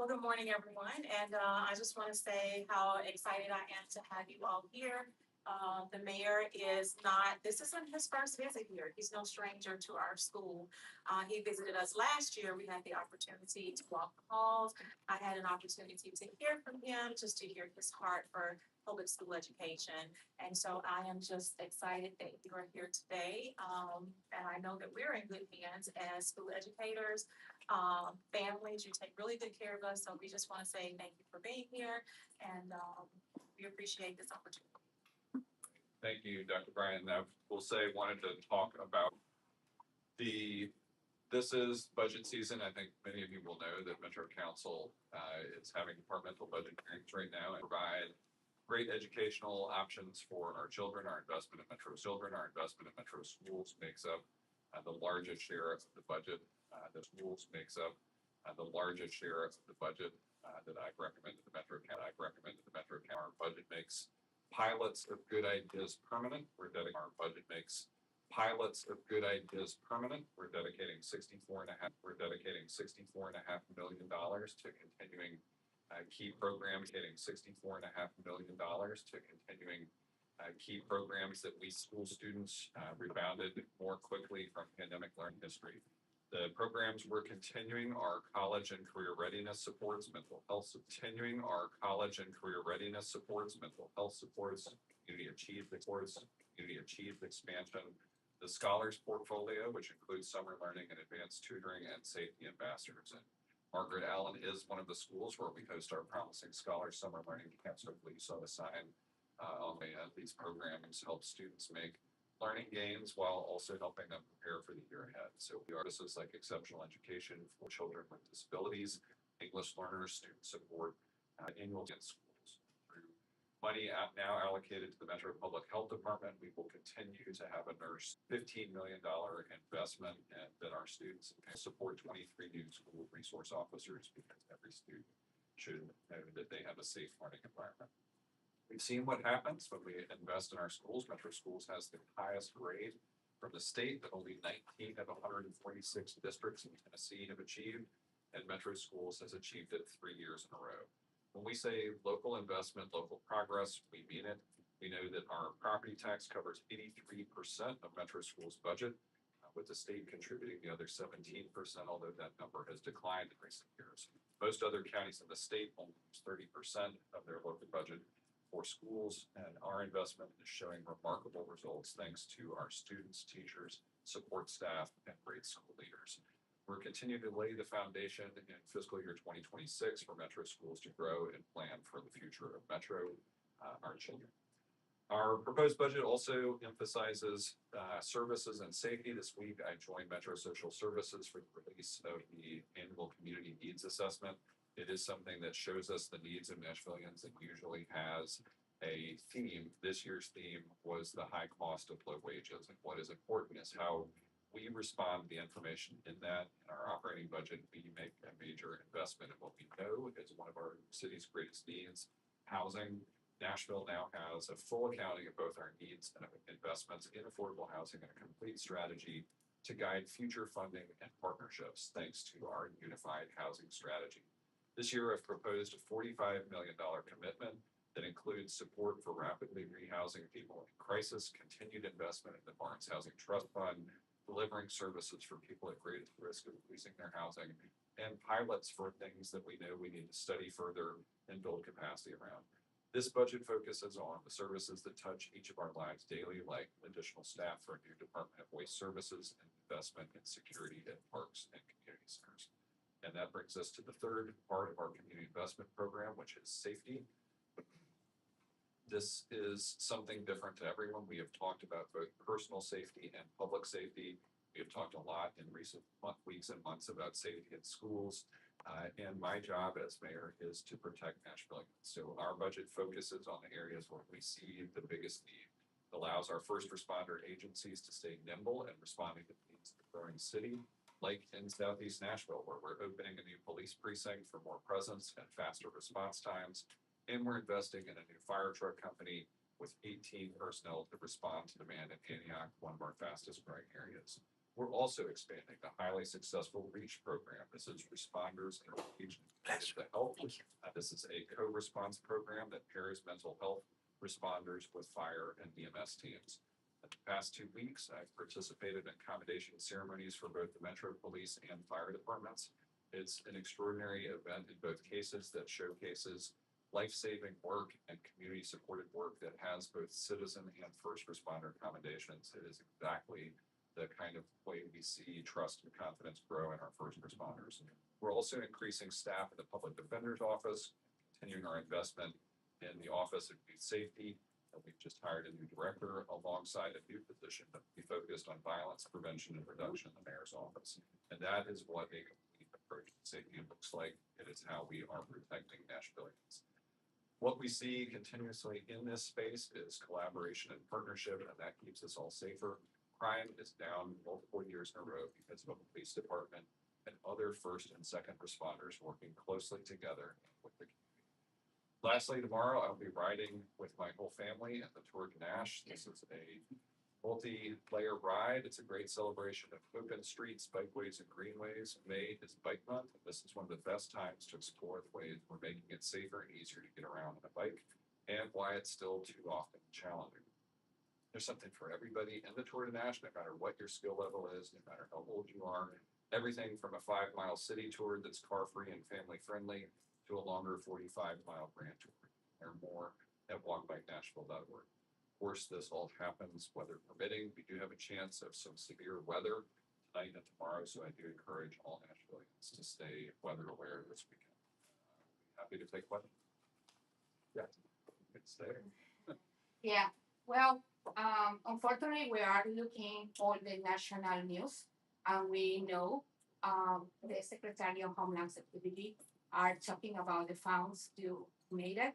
Well, good morning, everyone, and I just want to say how excited I am to have you all here. The mayor is not, this isn't his first visit here. He's no stranger to our school. He visited us last year. We had the opportunity to walk the halls. I had an opportunity to hear from him, just to hear his heart for public school education. And so I am just excited that you are here today. And I know that we're in good hands as school educators, families. You take really good care of us. So we just want to say thank you for being here, and we appreciate this opportunity. Thank you, Dr. Bryan. I will say, wanted to talk about this is budget season. I think many of you will know that Metro Council is having departmental budget hearings right now and provide great educational options for our children. Our investment in Metro schools makes up the largest share of the budget. The schools makes up the largest share of the budget that I've recommended to the Metro County. Our budget makes pilots of good ideas permanent. We're dedicating our budget makes pilots of good ideas permanent. We're dedicating $64.5 million to continuing key programs, getting $64.5 million to continuing key programs that we school students rebounded more quickly from pandemic learning history. The programs we're continuing are college and career readiness supports, mental health, continuing our college and career readiness supports, mental health supports, community achieved expansion, the scholars portfolio, which includes summer learning and advanced tutoring and safety ambassadors. And Margaret Allen is one of the schools where we host our Promising Scholars summer learning camps. Hopefully you saw the sign on these programs help students make learning gains while also helping them prepare for the year ahead. So we are services like exceptional education for children with disabilities, English learners, student support, annual in schools. Through money now allocated to the Metro Public Health Department, we will continue to have a nurse $15 million investment, and that our students can support 23 new school resource officers, because every student should know that they have a safe learning environment. We've seen what happens when we invest in our schools. Metro Schools has the highest grade from the state that only 19 of 146 districts in Tennessee have achieved, and Metro Schools has achieved it 3 years in a row. When we say local investment, local progress, we mean it. We know that our property tax covers 83% of Metro Schools' budget, with the state contributing the other 17%, although that number has declined in recent years. Most other counties in the state only use 30% of their local budget for schools, and our investment is showing remarkable results thanks to our students, teachers, support staff, and great school leaders. We're continuing to lay the foundation in fiscal year 2026 for Metro Schools to grow and plan for the future of Metro, our children. Our proposed budget also emphasizes services and safety. This week, I joined Metro Social Services for the release of the annual community needs assessment. It is something that shows us the needs of Nashvillians and usually has a theme. This year's theme was the high cost of low wages. And what is important is how we respond to the information in that. In our operating budget, we make a major investment in what we know is one of our city's greatest needs, housing. Nashville now has a full accounting of both our needs and investments in affordable housing and a complete strategy to guide future funding and partnerships thanks to our unified housing strategy. This year, I've proposed a $45 million commitment that includes support for rapidly rehousing people in crisis, continued investment in the Barnes Housing Trust Fund, delivering services for people at greatest risk of losing their housing, and pilots for things that we know we need to study further and build capacity around. This budget focuses on the services that touch each of our lives daily, like additional staff for a new Department of Waste Services and investment in security at parks and community centers. And that brings us to the third part of our community investment program, which is safety. This is something different to everyone. We have talked about both personal safety and public safety. We have talked a lot in recent weeks and months about safety in schools. And my job as mayor is to protect Nashville. So our budget focuses on the areas where we see the biggest need. It allows our first responder agencies to stay nimble and responding to the needs of the growing city, like in Southeast Nashville, where we're opening a new police precinct for more presence and faster response times. And we're investing in a new fire truck company with 18 personnel to respond to demand in Antioch, one of our fastest growing areas. We're also expanding the highly successful REACH program. This is Responders Engaged in Health. This is a co-response program that pairs mental health responders with fire and EMS teams. In the past 2 weeks, I've participated in commendation ceremonies for both the Metro Police and fire departments. It's an extraordinary event in both cases that showcases life-saving work and community-supported work that has both citizen and first responder commendations. It is exactly the kind of way we see trust and confidence grow in our first responders. We're also increasing staff at the Public Defender's Office, continuing our investment in the Office of Youth Safety. We've just hired a new director alongside a new position that will be focused on violence prevention and reduction in the mayor's office. And that is what a complete approach to safety looks like. It is how we are protecting Nashvillians. What we see continuously in this space is collaboration and partnership, and that keeps us all safer. Crime is down multiple years in a row because of a police department and other first and second responders working closely together with the community. Lastly, tomorrow I'll be riding with my whole family at the Tour de Nash. This is a multi-layer ride. It's a great celebration of open streets, bikeways, and greenways. May is Bike Month, and this is one of the best times to explore the ways we're making it safer and easier to get around on a bike, and why it's still too often challenging. There's something for everybody in the Tour de Nash, no matter what your skill level is, no matter how old you are. Everything from a 5-mile city tour that's car-free and family-friendly to a longer 45-mile grand tour. Learn more at walkbikeNashville.org. Of course, this all happens weather permitting. We do have a chance of some severe weather tonight and tomorrow, so I do encourage all Nashvillians to stay weather aware this weekend. Happy to take questions. Yeah, good stay. Yeah, well, unfortunately, we are looking for the national news, and we know the Secretary of Homeland Security are talking about the funds to made it.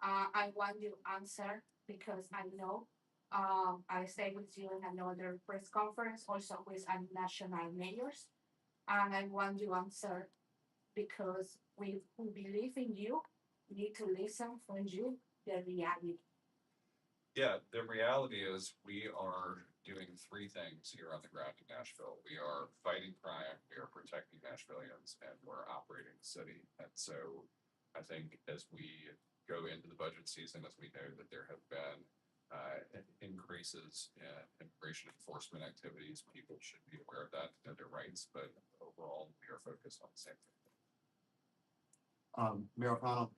I want you to answer because I know I stayed with you in another press conference, also with national mayors, and I want you to answer because we who believe in you need to listen from you the reality. Yeah, the reality is we are doing 3 things here on the ground in Nashville. We are fighting crime, we are protecting Nashvillians, and we're operating the city. And so I think as we go into the budget season, as we know that there have been increases in immigration enforcement activities, people should be aware of that, know their rights, but overall, we are focused on the same thing. Mayor O'Connell,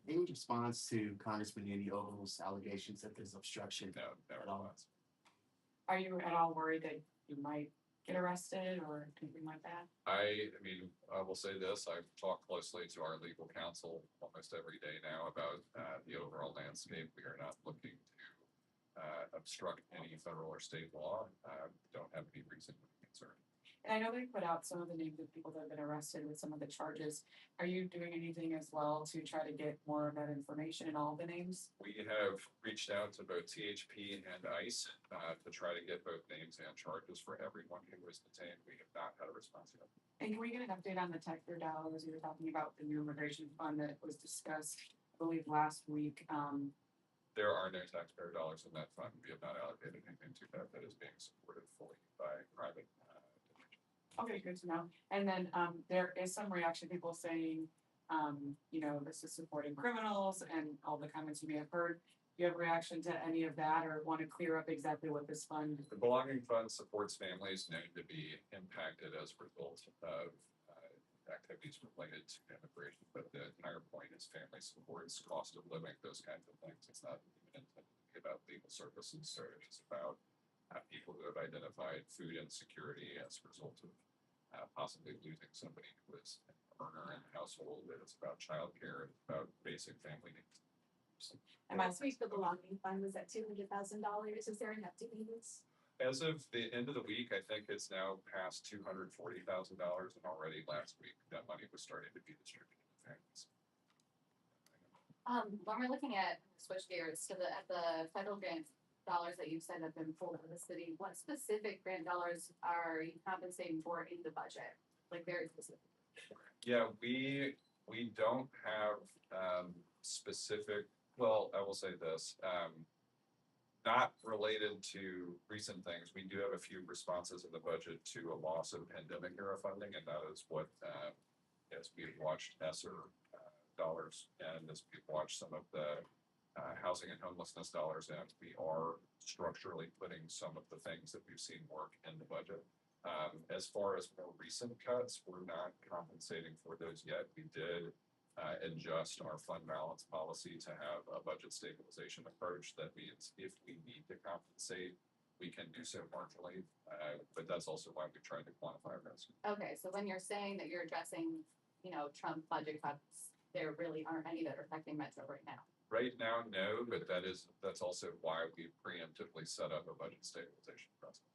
any response to Congressman Andy Oval's allegations that there's obstruction? No, at all? response. Are you at all worried that you might get arrested or anything like that? I mean, I will say this, I've talked closely to our legal counsel almost every day now about the overall landscape. We are not looking to obstruct any federal or state law. Don't have any reason to be concerned. And I know they put out some of the names of people that have been arrested with some of the charges. Are you doing anything as well to try to get more of that information and all the names? We have reached out to both THP and ICE to try to get both names and charges for everyone who was detained. We have not had a response yet. And can we get an update on the taxpayer dollars? You were talking about the new immigration fund that was discussed, I believe, last week. There are no taxpayer dollars in that fund. We have not allocated anything to that. That is being supported fully by private. Okay, good to know. And then there is some reaction, people saying, this is supporting criminals and all the comments you may have heard. Do you have a reaction to any of that or want to clear up exactly what this fund? The Belonging Fund supports families known to be impacted as a result of activities related to immigration. But the entire point is family supports, cost of living, those kinds of things. It's not even intended to be about legal services. So it's about people who have identified food insecurity as a result of possibly losing somebody who is an earner in the household. It's about childcare. It's about basic family needs. And last week, the belonging fund was at $200,000. Is there an update? As of the end of the week, I think it's now past $240,000, and already last week that money was starting to be distributed to families. When we're looking at switch gears to at the federal grant dollars that you've said have been pulled out of the city, what specific grant dollars are you compensating for in the budget? Like very specific. Yeah, we don't have specific. Well, I will say this. Not related to recent things, we do have a few responses in the budget to a loss of pandemic era funding, and that is what, as we've watched ESSER dollars and as we've watched some of the housing and homelessness dollars in, we are structurally putting some of the things that we've seen work in the budget. As far as more recent cuts, we're not compensating for those yet. We did adjust our fund balance policy to have a budget stabilization approach. That means if we need to compensate, we can do so marginally, but that's also why we tried to quantify risk. Okay, so when you're saying that you're addressing, Trump budget cuts, there really aren't any that are affecting Metro right now. Right now, no, but that's also why we preemptively set up a budget stabilization process.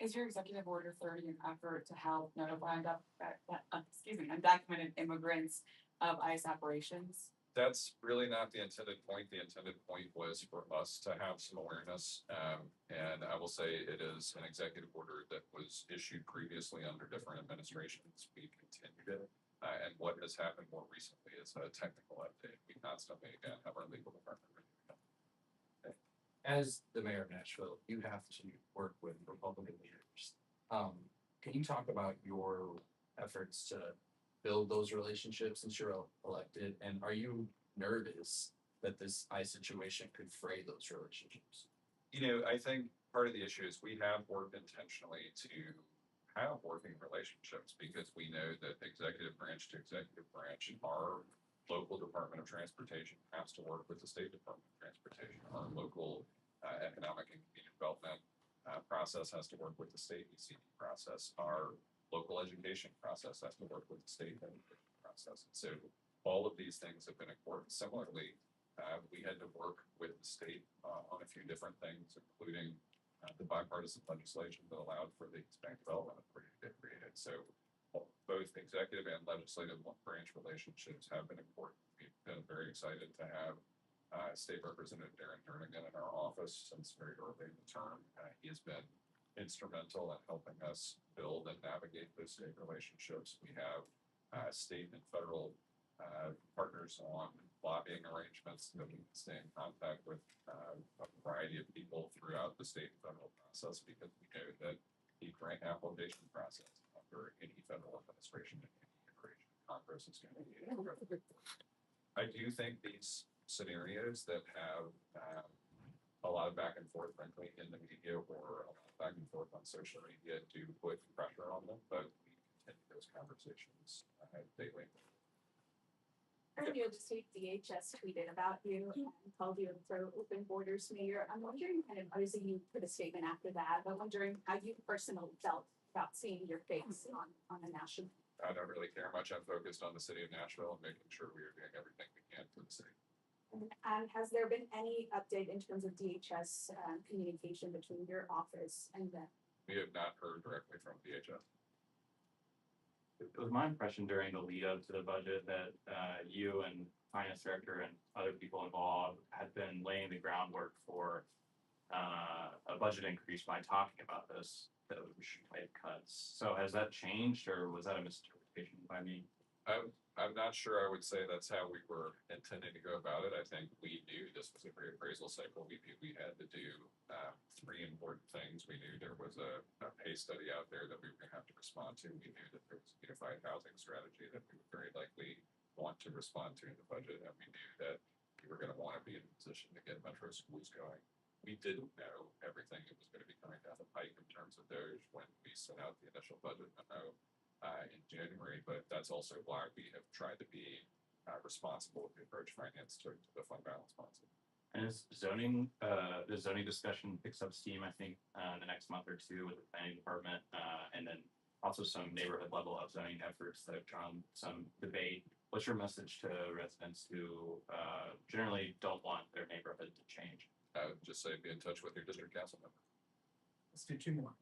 Is your executive order 30 an effort to help notify undocumented immigrants of ICE operations? That's really not the intended point. The intended point was for us to have some awareness. And I will say it is an executive order that was issued previously under different administrations. We continued it. And what has happened more recently is a technical update. We constantly, again, have our legal department review it. As the mayor of Nashville, you have to work with Republican leaders. Can you talk about your efforts to build those relationships since you're elected? And are you nervous that this ICE situation could fray those relationships? I think part of the issue is we have worked intentionally to have working relationships because we know that executive branch to executive branch, our local Department of Transportation has to work with the State Department of Transportation. Our local economic and community development process has to work with the state ECD process. Our local education process has to work with the state education process. And so all of these things have been important. Similarly, we had to work with the state on a few different things, including the bipartisan legislation that allowed for the Hispanic Development Authority to get created. So both executive and legislative branch relationships have been important. We've been very excited to have State Representative Darren Jernigan in our office since very early in the term. He has been instrumental in helping us build and navigate those state relationships. We have state and federal partners on lobbying arrangements that we can stay in contact with a variety of people throughout the state and federal process because we know that the grant application process under any federal administration and any iteration of Congress is going to be I do think these scenarios that have a lot of back and forth, frankly, in the media or a lot of back and forth on social media do put pressure on them, but we continue those conversations daily. Earlier this week, DHS tweeted about you and called you a pro-open borders mayor. I'm wondering, obviously you put a statement after that, but wondering how you personally felt about seeing your face on a national. I don't really care much. I'm focused on the city of Nashville and making sure we are doing everything we can for the city. And has there been any update in terms of DHS communication between your office and them? We have not heard directly from DHS. It was my impression during the lead up to the budget that you and finance director and other people involved had been laying the groundwork for a budget increase by talking about those type cuts. So has that changed, or was that a misinterpretation by me? I'm not sure I would say that's how we were intending to go about it. I think we knew this was a reappraisal cycle. We knew we had to do three important things. We knew there was a pay study out there that we were going to have to respond to. We knew that there was a unified housing strategy that we would very likely want to respond to in the budget. And we knew that we were going to want to be in a position to get metro schools going. We didn't know everything that was going to be coming down the pike in terms of those when we sent out the initial budget memo in January, but that's also why we have tried to be responsible with the approach finance to the fund balance policy. And as zoning, the zoning discussion picks up steam, I think, in the next month or two with the planning department, and then also some neighborhood level of zoning efforts that have drawn some debate. What's your message to residents who generally don't want their neighborhood to change? Just say be in touch with your district council member. Let's do two more.